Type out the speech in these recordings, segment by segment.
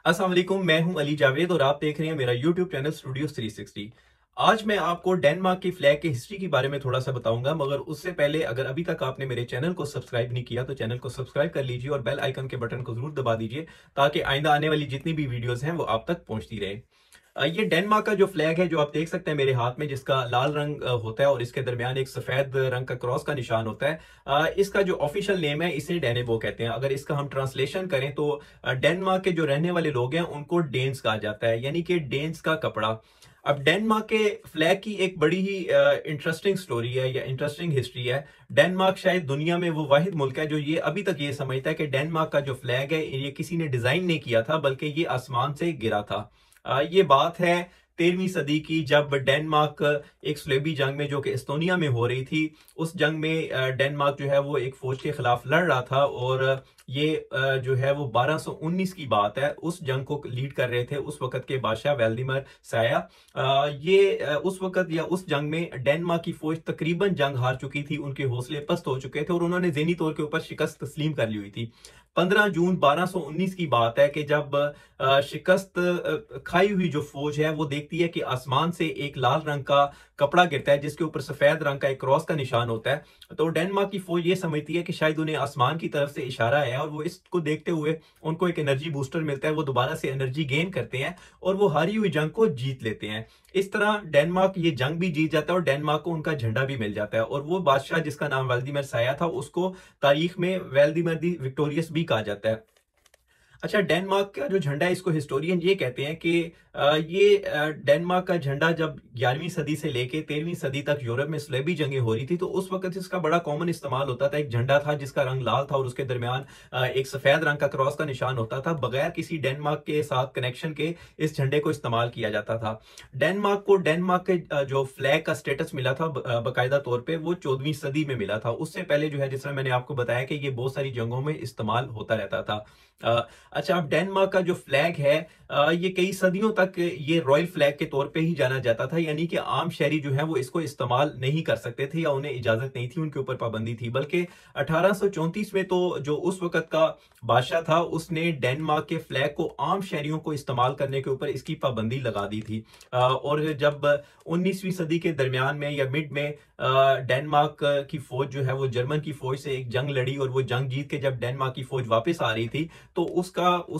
अस्सलाम वालेकुम, मैं हूं अली जावेद और आप देख रहे हैं मेरा यूट्यूब चैनल स्टूडियो 360। आज मैं आपको डेनमार्क की फ्लैग की हिस्ट्री के बारे में थोड़ा सा बताऊंगा, मगर उससे पहले अगर अभी तक आपने मेरे चैनल को सब्सक्राइब नहीं किया तो चैनल को सब्सक्राइब कर लीजिए और बेल आइकन के बटन को जरूर दबा दीजिए ताकि आइंदा आने वाली जितनी भी वीडियोस हैं वो आप तक पहुंचती रहे। ये डेनमार्क का जो फ्लैग है जो आप देख सकते हैं मेरे हाथ में, जिसका लाल रंग होता है और इसके दरमियान एक सफेद रंग का क्रॉस का निशान होता है। इसका जो ऑफिशियल नेम है इसे डेनेबो कहते हैं। अगर इसका हम ट्रांसलेशन करें तो डेनमार्क के जो रहने वाले लोग हैं उनको डेन्स कहा जाता है, यानी कि डेन्स का कपड़ा। अब डेनमार्क के फ्लैग की एक बड़ी ही इंटरेस्टिंग स्टोरी है या इंटरेस्टिंग हिस्ट्री है। डेनमार्क शायद दुनिया में वो वाहिद मुल्क है जो ये अभी तक ये समझता है कि डेनमार्क का जो फ्लैग है ये किसी ने डिजाइन नहीं किया था बल्कि ये आसमान से गिरा था। ये बात है 13वीं सदी की, जब डेनमार्क एक स्लेबी जंग में जो कि एस्तोनिया में हो रही थी, उस जंग में डेनमार्क जो है वो एक फौज के खिलाफ लड़ रहा था और ये जो है वो 1219 की बात है। उस जंग को लीड कर रहे थे उस वक्त के बादशाह वेल्दिमर साया। उस वक्त या उस जंग में डेनमार्क की फौज तकरीबन जंग हार चुकी थी, उनके हौसले पस्त हो चुके थे और उन्होंने ज़हनी तौर के ऊपर शिकस्त तस्लीम कर ली हुई थी। 15 जून 1219 की बात है कि जब शिकस्त खाई हुई जो फौज है वो देखती है कि आसमान से एक लाल रंग का कपड़ा गिरता है जिसके ऊपर सफेद रंग का एक क्रॉस का निशान होता है, तो डेनमार्क की फौज ये समझती है कि शायद उन्हें आसमान की तरफ से इशारा है और वो इसको देखते हुए उनको एक एनर्जी बूस्टर मिलता है, वो दोबारा से एनर्जी गेन करते हैं और वो हारी हुई जंग को जीत लेते हैं। इस तरह डेनमार्क ये जंग भी जीत जाता है और डेनमार्क को उनका झंडा भी मिल जाता है और वो बादशाह जिसका नाम वेल्दिमिर साया था उसको तारीख में वेल्दिमिर दी विक्टोरियस भी कहा जाता है। अच्छा, डेनमार्क का जो झंडा है इसको हिस्टोरियन ये कहते हैं कि डेनमार्क का झंडा जब 11वीं सदी से लेके 13वीं सदी तक यूरोप में स्लेबी जंगें हो रही थी तो उस वक्त इसका बड़ा कॉमन इस्तेमाल होता था। एक झंडा था जिसका रंग लाल था और उसके दरमियान एक सफेद रंग का क्रॉस का निशान होता था। बगैर किसी डेनमार्क के साथ कनेक्शन के इस झंडे को इस्तेमाल किया जाता था। डेनमार्क को डेनमार्क के जो फ्लैग का स्टेटस मिला था बाकायदा तौर पर, वो 14वीं सदी में मिला था। उससे पहले जो है, जिस तरह मैंने आपको बताया कि ये बहुत सारी जंगों में इस्तेमाल होता रहता था। अच्छा, अब डेनमार्क का जो फ्लैग है ये कई सदियों तक ये रॉयल फ्लैग के तौर पे ही जाना जाता था, यानी कि आम शहरी जो है वो इसको इस्तेमाल नहीं कर सकते थे या उन्हें इजाजत नहीं थी, उनके ऊपर पाबंदी थी। बल्कि 1834 में तो जो उस वक्त का बादशाह था उसने डेनमार्क के फ्लैग को आम शहरियों को इस्तेमाल करने के ऊपर इसकी पाबंदी लगा दी थी। और जब 19वीं सदी के दरमियान में या मिड में डेनमार्क की फौज जो है वो जर्मन की फौज से एक जंग लड़ी और वो जंग जीत के जब डेनमार्क की फौज वापस आ रही थी तो उस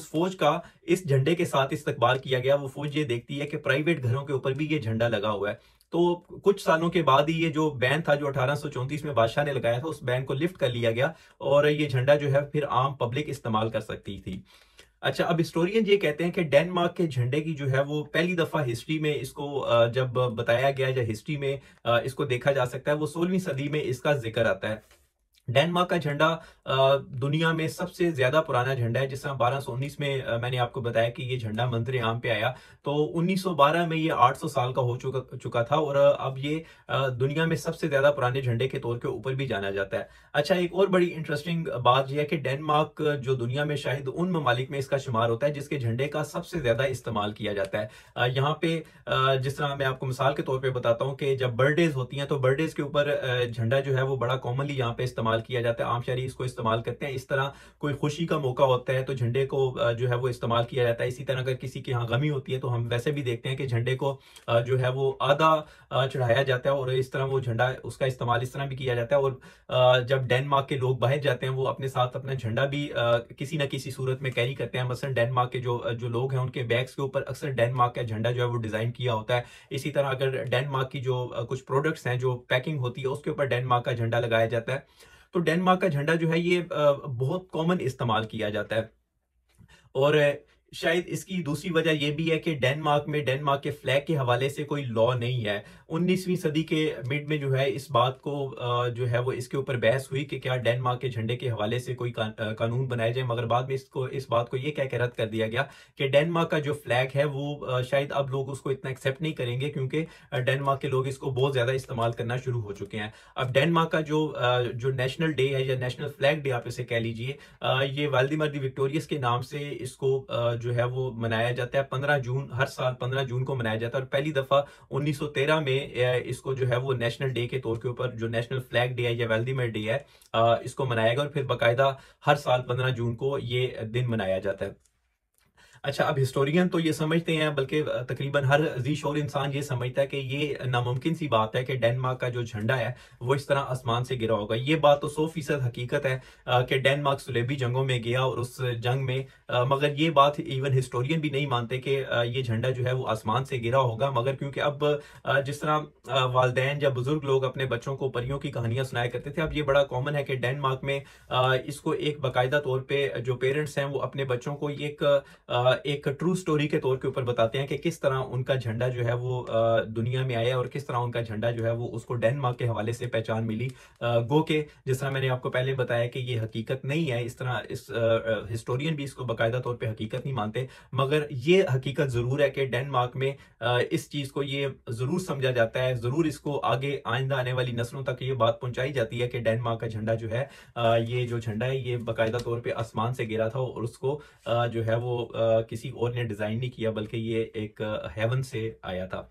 फौज का इस झंडे के साथ इस्तकबाल किया गया। वो फौज ये देखती है कि प्राइवेट घरों के ऊपर भी ये झंडा लगा हुआ है। तो कुछ सालों के बाद ही ये जो बैन था जो 1834 में बादशाह ने लगाया था उस बैन को लिफ्ट कर लिया गया और ये झंडा जो है फिर आम पब्लिक इस्तेमाल कर सकती थी। अच्छा, अब हिस्टोरियन ये कहते हैं कि डेनमार्क के झंडे की जो है वो पहली दफा हिस्ट्री में इसको जब बताया गया या हिस्ट्री में इसको देखा जा सकता है, वो 16वीं सदी में इसका जिक्र आता है। डेनमार्क का झंडा दुनिया में सबसे ज्यादा पुराना झंडा है। जिस तरह 1219 में मैंने आपको बताया कि ये झंडा मंजर आम पे आया, तो 1912 में ये 800 साल का हो चुका चुका था और अब ये दुनिया में सबसे ज्यादा पुराने झंडे के तौर के ऊपर भी जाना जाता है। अच्छा, एक और बड़ी इंटरेस्टिंग बात यह है कि डेनमार्क जो दुनिया में शायद उन ममालिक में इसका शुमार होता है जिसके झंडे का सबसे ज्यादा इस्तेमाल किया जाता है। यहाँ पे जिस तरह मैं आपको मिसाल के तौर पे बताता हूँ कि जब बर्थडेज होती हैं तो बर्थडेज के ऊपर झंडा जो है वो बड़ा कॉमनली यहाँ पे इस्तेमाल किया जाता है, आम शहरी इसको इस्तेमाल करते हैं। इस तरह कोई खुशी का मौका होता है तो झंडे को जो है वो इस्तेमाल किया जाता है। इसी तरह अगर किसी के यहाँ गमी होती है तो हम वैसे भी देखते हैं कि झंडे को जो है वो आधा चढ़ाया जाता है और इस तरह वो झंडा उसका इस्तेमाल इस तरह भी किया जाता है। और जब डेनमार्क के लोग बाहर जाते हैं वो अपने साथ अपना झंडा भी किसी न किसी सूरत में कैरी करते हैं। मसलन डेनमार्क के जो जो लोग हैं उनके बैग्स के ऊपर अक्सर डेनमार्क का झंडा जो है वो डिजाइन किया होता है। इसी तरह अगर डेनमार्क की जो कुछ प्रोडक्ट्स हैं जो पैकिंग होती है उसके ऊपर डेनमार्क का झंडा लगाया जाता है। तो डेनमार्क का झंडा जो है ये बहुत कॉमन इस्तेमाल किया जाता है। और शायद इसकी दूसरी वजह यह भी है कि डेनमार्क के फ्लैग के हवाले से कोई लॉ नहीं है। 19वीं सदी के मिड में जो है इस बात को जो है वो इसके ऊपर बहस हुई कि क्या डेनमार्क के झंडे के हवाले से कोई कानून बनाया जाए, मगर बाद में इस बात को ये कह के रद्द कर दिया गया कि डेनमार्क का जो फ्लैग है वो शायद अब लोग उसको इतना एक्सेप्ट नहीं करेंगे क्योंकि डेनमार्क के लोग इसको बहुत ज्यादा इस्तेमाल करना शुरू हो चुके हैं। अब डेनमार्क का जो नेशनल डे है या नेशनल फ्लैग डे आप इसे कह लीजिए, ये वाल्डिमर दी विक्टोरियस के नाम से इसको जो है वो मनाया जाता है। 15 जून, हर साल 15 जून को मनाया जाता है और पहली दफा 1913 में इसको जो है वो नेशनल डे के तौर के ऊपर जो नेशनल फ्लैग डे है या वाल्डिमर डे है इसको मनाया गया और फिर बाकायदा हर साल 15 जून को ये दिन मनाया जाता है। अच्छा, अब हिस्टोरियन तो ये समझते हैं, बल्कि तकरीबन हर जी-शोर इंसान ये समझता है कि ये नामुमकिन सी बात है कि डेनमार्क का जो झंडा है, वो इस तरह आसमान से गिरा होगा। ये बात तो 100% हकीकत है कि डेनमार्क सलेबी जंगों में गया और उस जंग में मगर ये बात इवन हिस्टोरियन भी नहीं मानते कि ये झंडा जो है वो आसमान से गिरा होगा। मगर क्योंकि अब जिस तरह वालिदैन या बुजुर्ग लोग अपने बच्चों को परियों की कहानियाँ सुनाया करते थे, अब ये बड़ा कॉमन है कि डेनमार्क में इसको एक बाकायदा तौर पे जो पेरेंट्स हैं वो अपने बच्चों को एक ट्रू स्टोरी के तौर के ऊपर बताते हैं कि किस तरह उनका झंडा जो है वो दुनिया में आया और किस तरह उनका झंडा जो है वो उसको डेनमार्क के हवाले से पहचान मिली। गो के जिस तरह मैंने आपको पहले बताया कि ये हकीकत नहीं है, इस तरह इस हिस्टोरियन भी इसको बाकायदा तौर पे हकीकत नहीं मानते, मगर ये हकीकत ज़रूर है कि डेनमार्क में इस चीज़ को ये ज़रूर समझा जाता है, ज़रूर इसको आगे आइंदा आने वाली नस्लों तक ये बात पहुंचाई जाती है कि डेनमार्क का झंडा जो है ये जो झंडा है ये बाकायदा तौर पे आसमान से गिरा था और उसको जो है वो किसी और ने डिजाइन नहीं किया, बल्कि ये एक हेवन से आया था।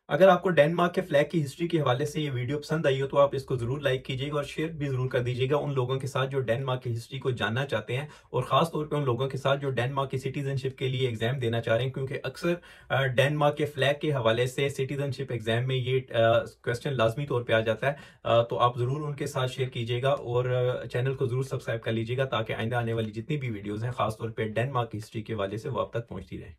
अगर आपको डेनमार्क के फ्लैग की हिस्ट्री के हवाले से ये वीडियो पसंद आई हो तो आप इसको जरूर लाइक कीजिएगा और शेयर भी जरूर कर दीजिएगा उन लोगों के साथ जो डेनमार्क की हिस्ट्री को जानना चाहते हैं, और खास तौर पे उन लोगों के साथ जो डेनमार्क की सिटीजनशिप के लिए एग्जाम देना चाह रहे हैं, क्योंकि अक्सर डेनमार्क के फ्लैग के हवाले से सिटीजनशिप एग्जाम में ये क्वेश्चन लाजमी तौर पर आ जाता है। तो आप जरूर उनके साथ शेयर कीजिएगा और चैनल को जरूर सब्सक्राइब कर लीजिएगा ताकि आइंदा आने वाली जितनी भी वीडियोज हैं खासतौर पर डेनमार्क की हिस्ट्री के हवाले से वो आप तक पहुंचती रहे।